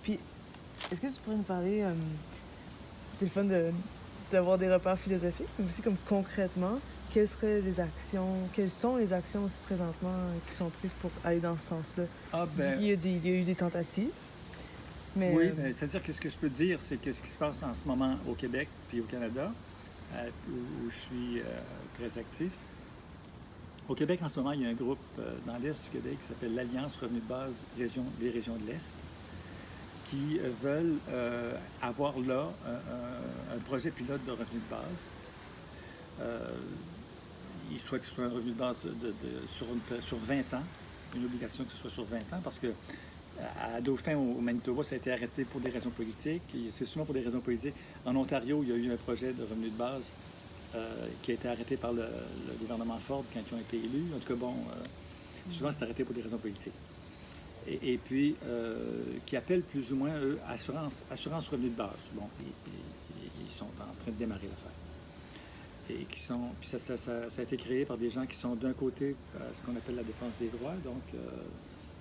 Puis, est-ce que tu pourrais nous parler, c'est le fun d'avoir des repères philosophiques, mais aussi comme concrètement, quelles sont les actions aussi présentement qui sont prises pour aller dans ce sens-là? Ah Tu dis ben, qu'il y a eu des tentatives, mais oui, ben, c'est-à-dire que ce que je peux te dire, c'est que ce qui se passe en ce moment au Québec puis au Canada, où je suis très actif. Au Québec, en ce moment, il y a un groupe dans l'Est du Québec qui s'appelle l'Alliance Revenu de base des régions de l'Est, qui veulent avoir là un projet pilote de revenu de base. Ils souhaitent que ce soit un revenu de base sur 20 ans, une obligation que ce soit sur 20 ans, parce que à Dauphin, au Manitoba, ça a été arrêté pour des raisons politiques. C'est souvent pour des raisons politiques. En Ontario, il y a eu un projet de revenu de base qui a été arrêté par le gouvernement Ford quand ils ont été élus. En tout cas, bon, souvent c'est arrêté pour des raisons politiques. Et puis, qui appellent plus ou moins, eux, assurance revenu de base. Bon, ils sont en train de démarrer l'affaire. Et qui sont, puis ça a été créé par des gens qui sont d'un côté ce qu'on appelle la défense des droits, donc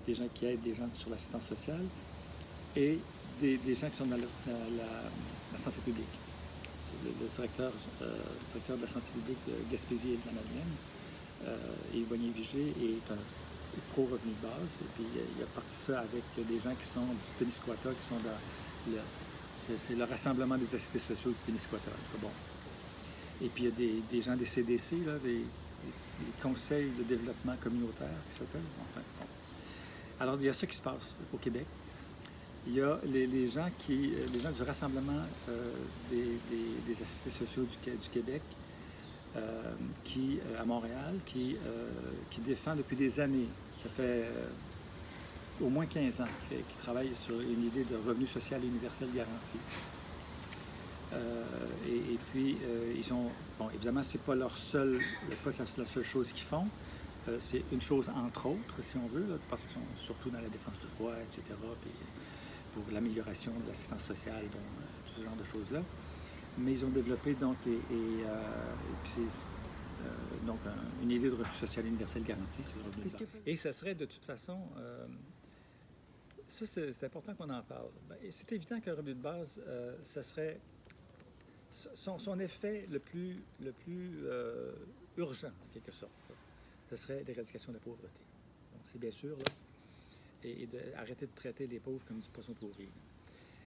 des gens qui aident des gens sur l'assistance sociale, et des gens qui sont dans la santé publique. Le directeur de la santé publique de Gaspésie et de la Madeleine, Yves Bonnier-Vigé, est un pro-revenu de base. Et puis il a parti ça avec des gens qui sont du Témiscouata, qui sont dans c'est le rassemblement des assistés sociaux du Témiscouata. Bon. Et puis il y a des gens des CDC, là, des conseils de développement communautaire qui s'appellent. Enfin, bon. Alors il y a ça qui se passe au Québec. Il y a les gens du rassemblement des assistés sociaux du Québec à Montréal, qui défend depuis des années, ça fait au moins 15 ans, qui travaille sur une idée de revenu social universel garanti. Et puis, ils ont... Bon, évidemment, c'est pas la seule chose qu'ils font. C'est une chose, entre autres, si on veut, là, parce qu'ils sont surtout dans la défense du droit, etc., puis pour l'amélioration de l'assistance sociale, bon, tout ce genre de choses-là. Mais ils ont développé donc, une idée de revenu social universel garanti, c'est le revenu de base. Et ça serait de toute façon... ça, c'est important qu'on en parle. Ben, c'est évident qu'un revenu de base, ça serait... Son effet le plus urgent, en quelque sorte, ce serait l'éradication de la pauvreté. Donc, c'est bien sûr, là, et d'arrêter de traiter les pauvres comme du poisson pourri.